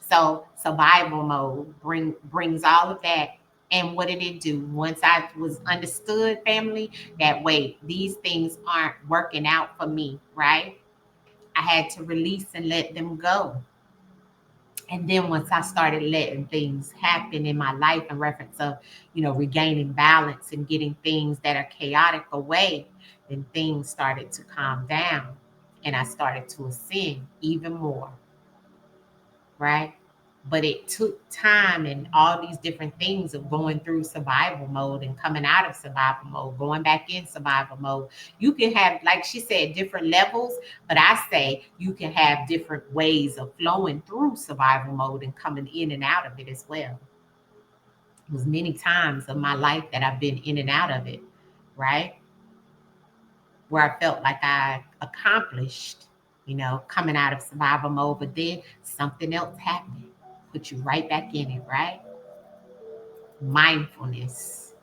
So survival mode brings all of that. And what did it do? Once I was understood, family, that wait, these things aren't working out for me, right? I had to release and let them go. And then once I started letting things happen in my life in reference of, regaining balance and getting things that are chaotic away, then things started to calm down and I started to ascend even more, right? But it took time and all these different things of going through survival mode and coming out of survival mode, going back in survival mode. You can have, like she said, different levels, but I say you can have different ways of flowing through survival mode and coming in and out of it as well. It was many times of my life that I've been in and out of it, right? Where I felt like I accomplished, coming out of survival mode, but then something else happened, put you right back in it, right? Mindfulness,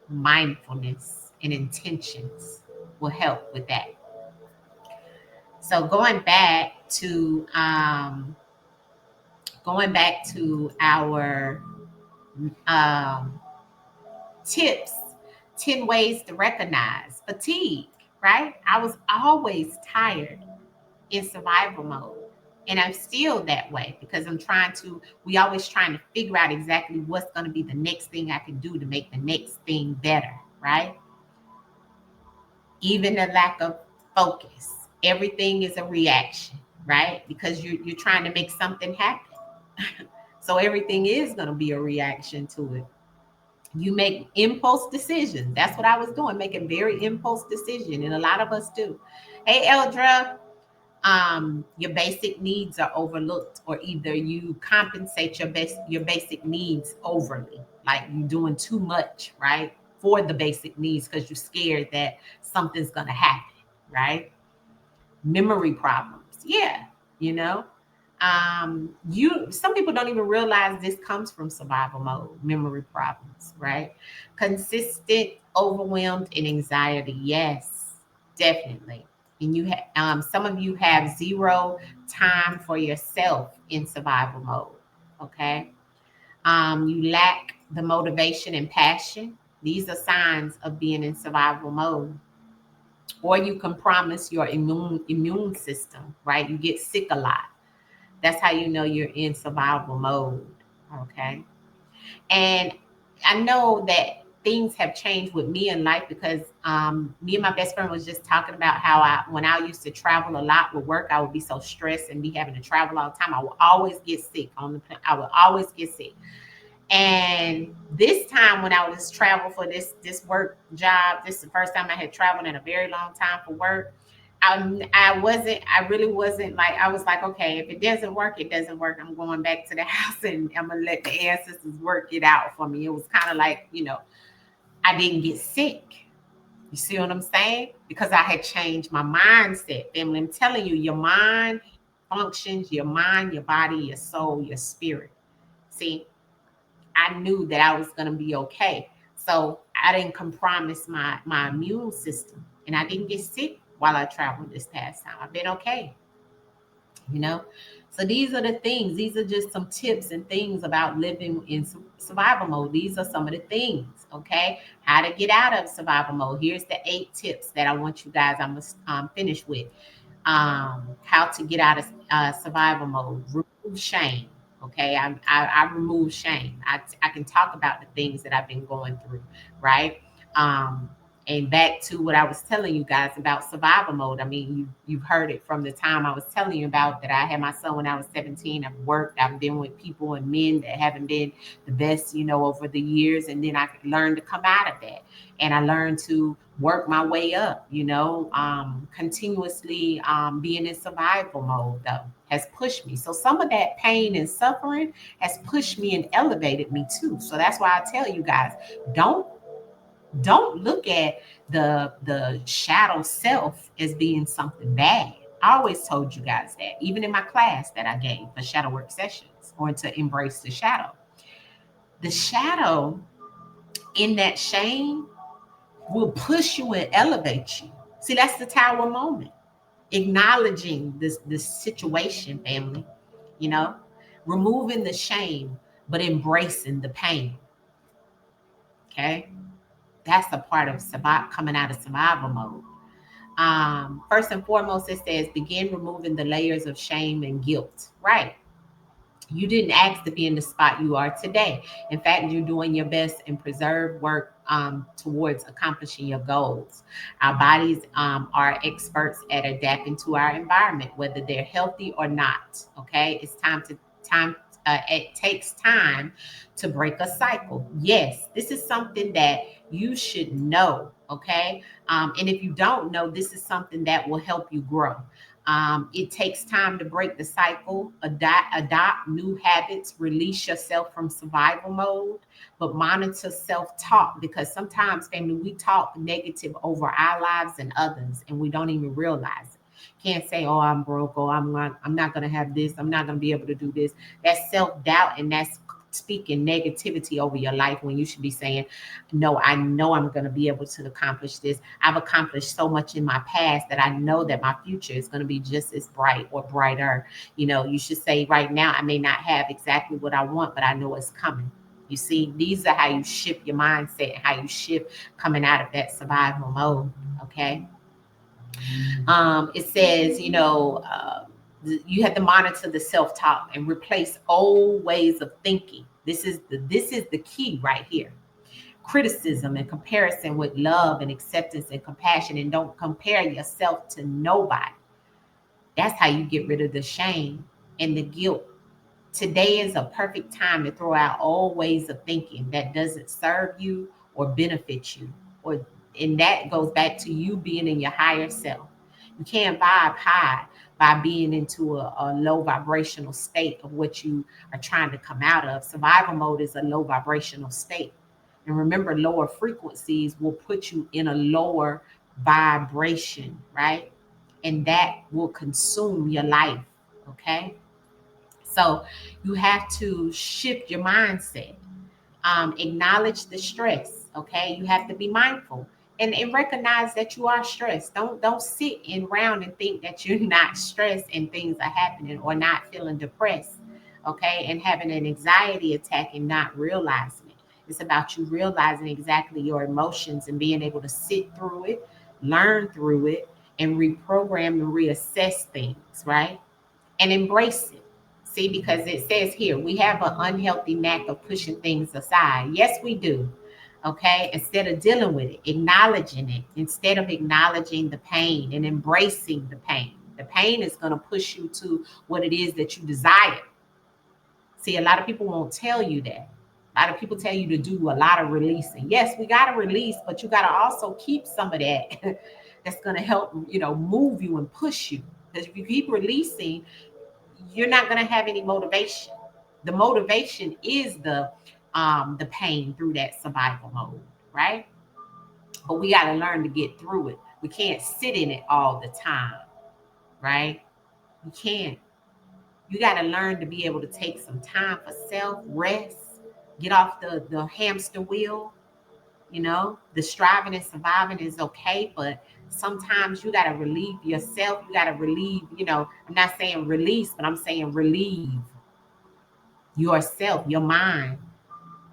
mindfulness, and intentions will help with that. So going back to our um, tips, 10 ways to recognize fatigue, right? I was always tired in survival mode. And I'm still that way because we always trying to figure out exactly what's going to be the next thing I can do to make the next thing better, right? Even the lack of focus, everything is a reaction, right? Because you're trying to make something happen. So everything is going to be a reaction to it. You make impulse decisions. That's what I was doing, making very impulse decision. And a lot of us do. Hey, Eldra, your basic needs are overlooked, or either you compensate your basic needs overly, like you're doing too much, right, for the basic needs because you're scared that something's going to happen, right? memory problems. Yeah, you know. Some people don't even realize this comes from survival mode, memory problems, right? Consistent, overwhelmed, and anxiety. Yes, definitely. And some of you have zero time for yourself in survival mode. Okay. You lack the motivation and passion. These are signs of being in survival mode. Or you compromise your immune system, right? You get sick a lot. That's how you know you're in survival mode. Okay. And I know that things have changed with me in life because me and my best friend was just talking about how when I used to travel a lot with work, I would be so stressed and be having to travel all the time. I would always get sick on the plane. I would always get sick. And this time when I was travel for this work job, this is the first time I had traveled in a very long time for work. I really wasn't like, I was like, okay, if it doesn't work, it doesn't work. I'm going back to the house and I'm gonna let the ancestors work it out for me. It was kind of like, I didn't get sick. You see what I'm saying? Because I had changed my mindset. Family, I'm telling you, your mind functions, your mind, your body, your soul, your spirit. See, I knew that I was going to be okay. So I didn't compromise my immune system. And I didn't get sick while I traveled this past time. I've been okay, you know? So these are the things. These are just some tips and things about living in survival mode. These are some of the things, okay? How to get out of survival mode. Here's the 8 tips that I want you guys, I'm going to finish with. How to get out of survival mode. Remove shame. Okay, I remove shame. I can talk about the things that I've been going through, right? Um, and back to what I was telling you guys about survival mode. I mean, you've heard it from the time I was telling you about that I had my son when I was 17. I've worked, I've been with people and men that haven't been the best, over the years. And then I learned to come out of that. And I learned to work my way up, continuously being in survival mode though has pushed me. So some of that pain and suffering has pushed me and elevated me too. So that's why I tell you guys, don't don't look at the shadow self as being something bad. I always told you guys that, even in my class that I gave for shadow work sessions, or to embrace the shadow. The shadow in that shame will push you and elevate you. See, that's the tower moment. Acknowledging this situation, family, you know, removing the shame, but embracing the pain. Okay. That's a part of coming out of survival mode. First and foremost, it says begin removing the layers of shame and guilt. Right. You didn't ask to be in the spot you are today. In fact, you're doing your best and preserve work towards accomplishing your goals. Our bodies are experts at adapting to our environment, whether they're healthy or not. Okay, it's time. It takes time to break a cycle. Yes, this is something that you should know. Okay, and if you don't know, this is something that will help you grow. It takes time to break the cycle, adopt new habits, release yourself from survival mode, but monitor self-talk, because sometimes, family, we talk negative over our lives and others, and we don't even realize it. Can't say, "Oh, I'm broke," or I'm not going to have this. I'm not going to be able to do this." That's self-doubt, and that's speaking negativity over your life when you should be saying, no, I know I'm going to be able to accomplish this. I've accomplished so much in my past that I know that my future is going to be just as bright or brighter. You should say, right now, I may not have exactly what I want, but I know it's coming. You see, these are how you shift your mindset and how you shift coming out of that survival mode. Okay. It says, you have to monitor the self-talk and replace old ways of thinking. This is the key right here. Criticism and comparison with love and acceptance and compassion, and don't compare yourself to nobody. That's how you get rid of the shame and the guilt. Today is a perfect time to throw out old ways of thinking that doesn't serve you or benefit you. And that goes back to you being in your higher self. You can't vibe high by being into a low vibrational state of what you are trying to come out of. Survival mode is a low vibrational state. And remember, lower frequencies will put you in a lower vibration, right? and that will consume your life. Okay. So you have to shift your mindset. Acknowledge the stress. Okay. You have to be mindful and recognize that you are stressed. Don't sit around and think that you're not stressed and things are happening, or not feeling depressed. Okay. And having an anxiety attack and not realizing it. It's about you realizing exactly your emotions and being able to sit through it, learn through it, and reprogram and reassess things, right? And embrace it. See, because it says here, we have an unhealthy knack of pushing things aside. Yes, we do. Okay. Instead of dealing with it, acknowledging it, instead of acknowledging the pain and embracing the pain is going to push you to what it is that you desire. See, a lot of people won't tell you that. A lot of people tell you to do a lot of releasing. Yes, we got to release, but you got to also keep some of that that's going to help, move you and push you. Because if you keep releasing, you're not going to have any motivation. The motivation is the pain through that survival mode, right? But we got to learn to get through it. We can't sit in it all the time, right? You can't. You got to learn to be able to take some time for self, rest, get off the hamster wheel. The striving and surviving is okay, but sometimes you got to relieve yourself. You got to relieve, I'm not saying release, but I'm saying relieve yourself, your mind.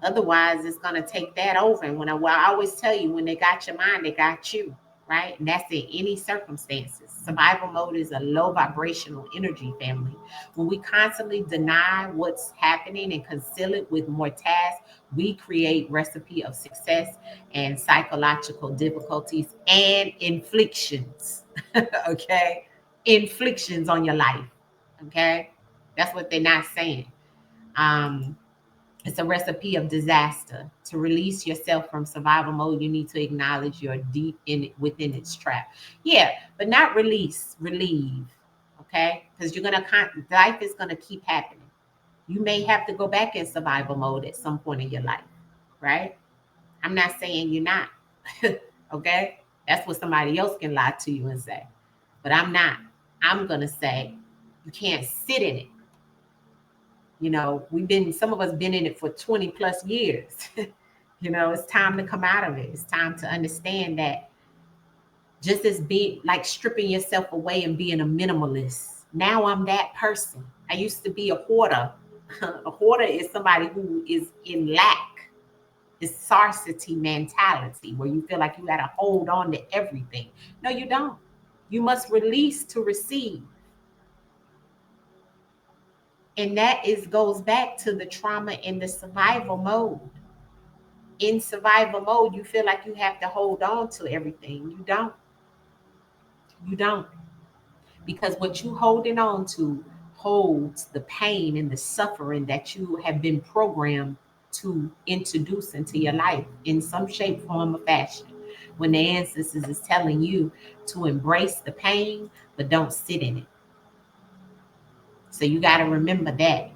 Otherwise, it's going to take that over. And I always tell you, when they got your mind, they got you, right? And that's in any circumstances. Survival mode is a low vibrational energy, family. When we constantly deny what's happening and conceal it with more tasks, we create recipe of success and psychological difficulties and inflictions. Okay? Inflictions on your life. Okay? That's what they're not saying. Um, it's a recipe of disaster. To release yourself from survival mode, you need to acknowledge you're deep in it, within its trap. Yeah, but not release, relieve. Okay? Because life is gonna keep happening. You may have to go back in survival mode at some point in your life, right? I'm not saying you're not. Okay? That's what somebody else can lie to you and say. But I'm not. I'm gonna say you can't sit in it. Some of us been in it for 20 plus years. It's time to come out of it. It's time to understand that, just as being like stripping yourself away and being a minimalist. Now I'm that person. I used to be a hoarder. A hoarder is somebody who is in lack. It's scarcity mentality, where you feel like you got to hold on to everything. No, you don't. You must release to receive. And that goes back to the trauma in the survival mode. In survival mode, you feel like you have to hold on to everything. You don't. You don't. Because what you holding on to holds the pain and the suffering that you have been programmed to introduce into your life in some shape, form, or fashion. When the ancestors is telling you to embrace the pain, but don't sit in it. So you got to remember that.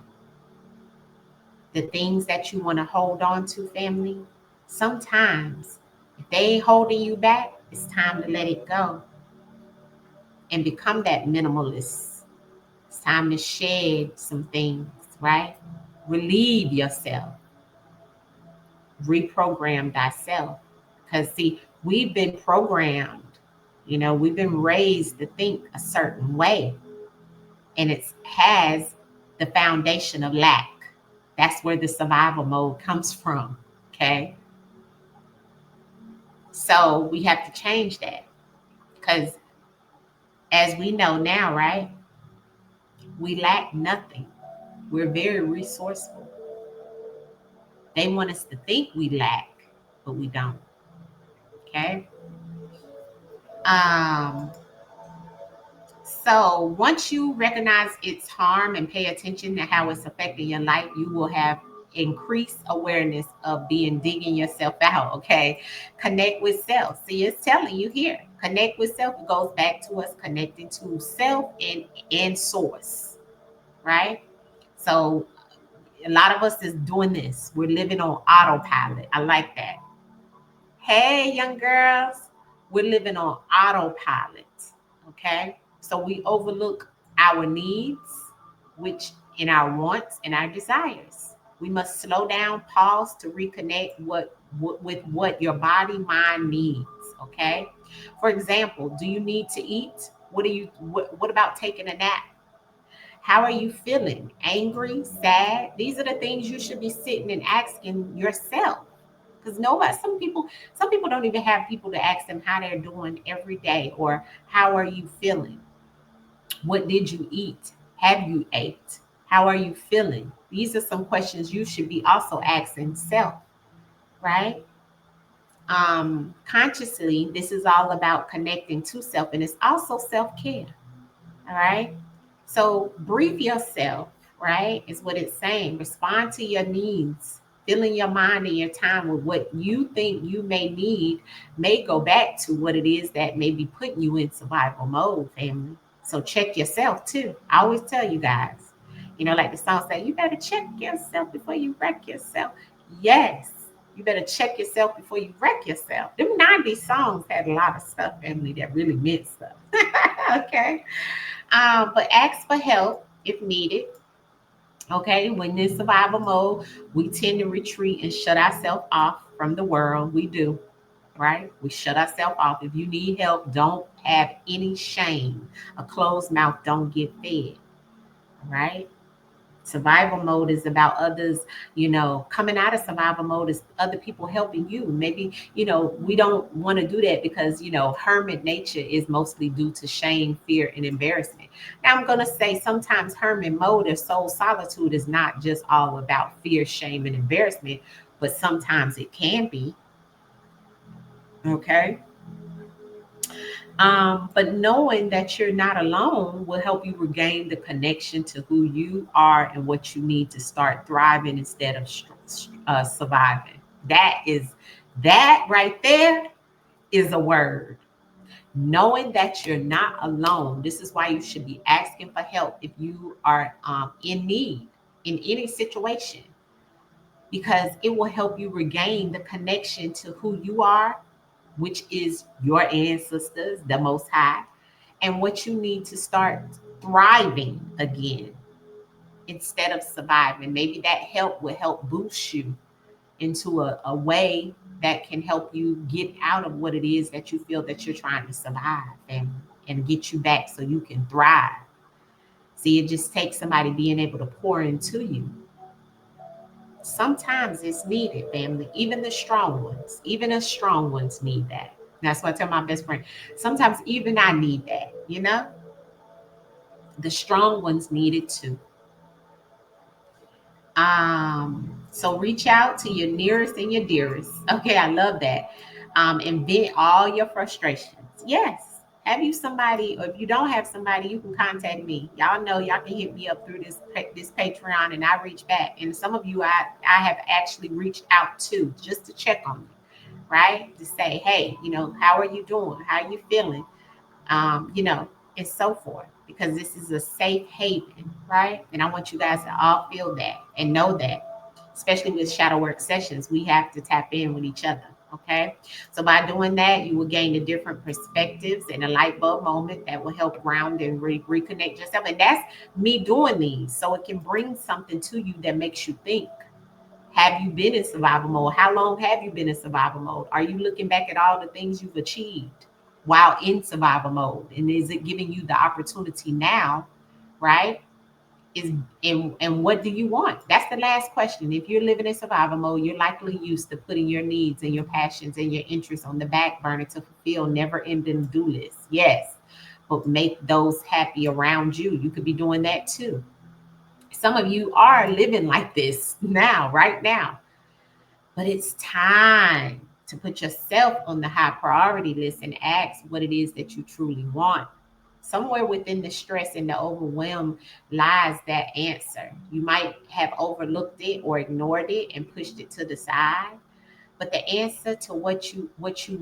The things that you want to hold on to, family, sometimes if they ain't holding you back, it's time to let it go and become that minimalist. It's time to shed some things, right? Relieve yourself, reprogram thyself. Because, see, we've been programmed, we've been raised to think a certain way, and it has the foundation of lack. That's where the survival mode comes from, okay? So we have to change that, because as we know now, right, we lack nothing. We're very resourceful. They want us to think we lack, but we don't. Okay. Um, so once you recognize its harm and pay attention to how it's affecting your life, you will have increased awareness of being digging yourself out. Okay. Connect with self. See, it's telling you here. Connect with self. It goes back to us connecting to self and source. Right? So a lot of us is doing this. We're living on autopilot. I like that. Hey, young girls, we're living on autopilot. Okay. So we overlook our needs, which in our wants and our desires. We must slow down, pause to reconnect with what your body, mind needs. Okay. For example, do you need to eat? What about taking a nap? How are you feeling? Angry, sad? These are the things you should be sitting and asking yourself. Because nobody, some people don't even have people to ask them how they're doing every day, or how are you feeling? What did you eat? Have you ate? How are you feeling? These are some questions you should be also asking self, right? Consciously, this is all about connecting to self, and it's also self-care. All right. So brief yourself, right? Is what it's saying. Respond to your needs. Filling your mind and your time with what you think you may need may go back to what it is that may be putting you in survival mode, family. So check yourself too. I always tell you guys, like the song say, you better check yourself before you wreck yourself. Yes. You better check yourself before you wreck yourself. Them 90s songs had a lot of stuff, family, that really meant stuff. Okay. But ask for help if needed. Okay, when in survival mode, we tend to retreat and shut ourselves off from the world. We do, right? We shut ourselves off. If you need help, don't have any shame. A closed mouth don't get fed, right? Survival mode is about others, coming out of survival mode is other people helping you. Maybe, we don't want to do that because, hermit nature is mostly due to shame, fear, and embarrassment. Now, I'm going to say sometimes hermit mode or soul solitude is not just all about fear, shame, and embarrassment, but sometimes it can be. Okay. But knowing that you're not alone will help you regain the connection to who you are and what you need to start thriving instead of surviving. That right there is a word. Knowing that you're not alone. This is why you should be asking for help if you are in need in any situation, because it will help you regain the connection to who you are, which is your ancestors, the Most High, and what you need to start thriving again instead of surviving. Maybe that help will help boost you into a way that can help you get out of what it is that you feel that you're trying to survive, and get you back so you can thrive. See, it just takes somebody being able to pour into you. Sometimes it's needed, family. Even the strong ones need that. That's what I tell my best friend. Sometimes even I need that. The strong ones need it too. So reach out to your nearest and your dearest. Okay, I love that. And vent all your frustrations. Yes. Have you somebody, or if you don't have somebody, you can contact me. Y'all know y'all can hit me up through this Patreon, and I reach back. And some of you I have actually reached out to just to check on you, right? To say, hey, how are you doing? How are you feeling? um, you know, and so forth, because this is a safe haven, right? And I want you guys to all feel that and know that, especially with shadow work sessions, we have to tap in with each other. Okay. So by doing that, you will gain the different perspectives and a light bulb moment that will help ground and reconnect yourself. And that's me doing these. So it can bring something to you that makes you think. Have you been in survival mode? How long have you been in survival mode? Are you looking back at all the things you've achieved while in survival mode? And is it giving you the opportunity now, right? Is and what do you want? That's the last question. If you're living in survival mode, you're likely used to putting your needs and your passions and your interests on the back burner to fulfill never-ending do lists. Yes, but make those happy around you. You could be doing that too. Some of you are living like this now, right now. But it's time to put yourself on the high priority list and ask what it is that you truly want. Somewhere within the stress and the overwhelm lies that answer. You might have overlooked it or ignored it and pushed it to the side. But the answer to what you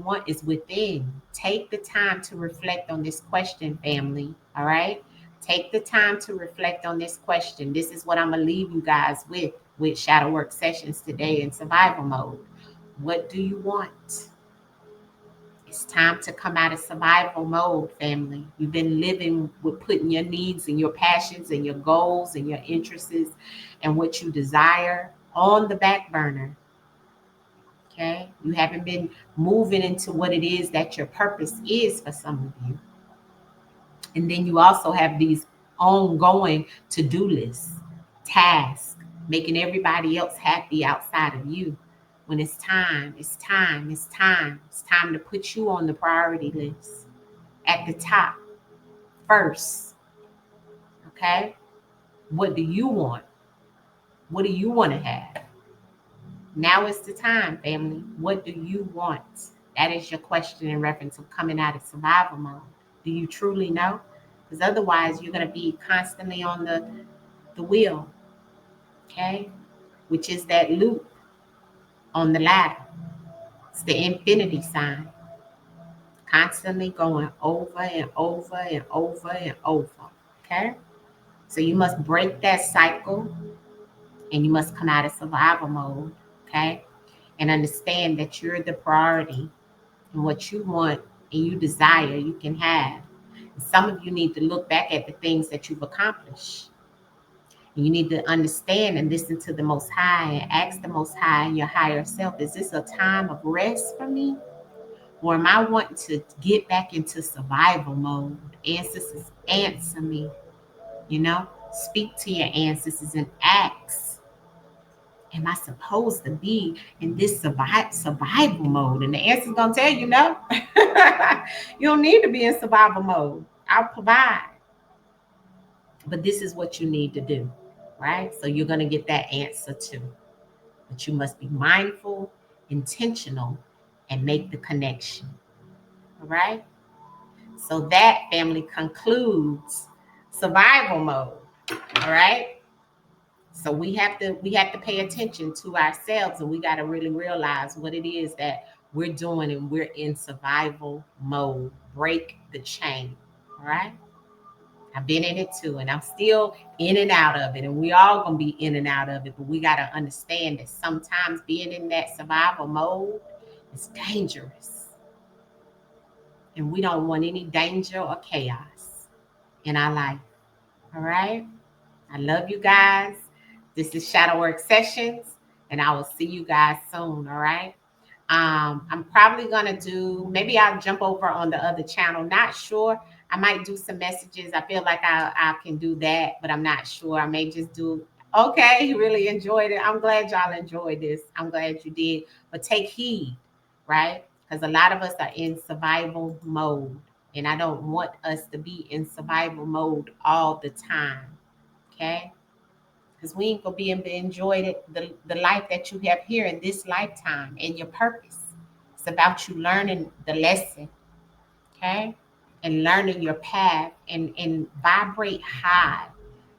want is within. Take the time to reflect on this question, family. All right. Take the time to reflect on this question. This is what I'm gonna leave you guys with shadow work sessions today in survival mode. What do you want? It's time to come out of survival mode, family. You've been living with putting your needs and your passions and your goals and your interests and what you desire on the back burner. Okay? You haven't been moving into what it is that your purpose is for some of you. And then you also have these ongoing to-do lists, tasks, making everybody else happy outside of you. When it's time, it's time, it's time. It's time to put you on the priority list at the top first. Okay? What do you want? What do you want to have? Now is the time, family. What do you want? That is your question in reference to coming out of survival mode. Do you truly know? Because otherwise, you're going to be constantly on the wheel, okay? Which is that loop on the ladder. It's the infinity sign. Constantly going over and over and over and over, okay? So you must break that cycle and you must come out of survival mode, okay? And understand that you're the priority and what you want and you desire, you can have. And some of you need to look back at the things that you've accomplished. And you need to understand and listen to the Most High and ask the Most High and your higher self, is this a time of rest for me? Or am I wanting to get back into survival mode? Ancestors, answer me. You know, speak to your ancestors and ask, am I supposed to be in this survival mode? And the answer's going to tell you no. You don't need to be in survival mode. I'll provide. But this is what you need to do, right? So you're going to get that answer too. But you must be mindful, intentional, and make the connection. All right? So that, family, concludes survival mode. All right? So we have to pay attention to ourselves, and we got to really realize what it is that we're doing, and we're in survival mode. Break the chain. All right? I've been in it too, and I'm still in and out of it, and we all gonna be in and out of it. But we gotta understand that sometimes being in that survival mode is dangerous, and we don't want any danger or chaos in our life. All right. I love you guys. This is Shadow Work Sessions, and I will see you guys soon. All right. I'm probably gonna maybe I'll jump over on the other channel. Not sure. I might do some messages. I feel like I can do that, but I'm not sure. I may just do. Okay, you really enjoyed it. I'm glad y'all enjoyed this. I'm glad you did. But take heed, right? Because a lot of us are in survival mode, and I don't want us to be in survival mode all the time. Okay, because we ain't gonna be able to enjoy the life that you have here in this lifetime and your purpose. It's about you learning the lesson, okay, and learning your path and vibrate high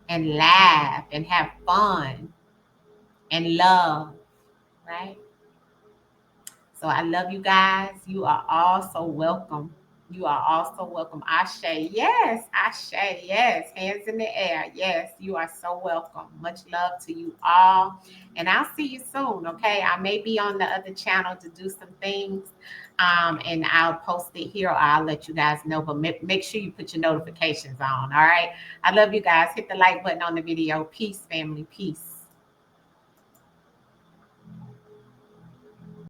and laugh and have fun and love, right? So I love you guys. You are all so welcome. You are also welcome. Ashe, yes. Ashe, yes. Hands in the air. Yes, you are so welcome. Much love to you all. And I'll see you soon, okay? I may be on the other channel to do some things, and I'll post it here, or I'll let you guys know. But make sure you put your notifications on, all right? I love you guys. Hit the like button on the video. Peace, family. Peace.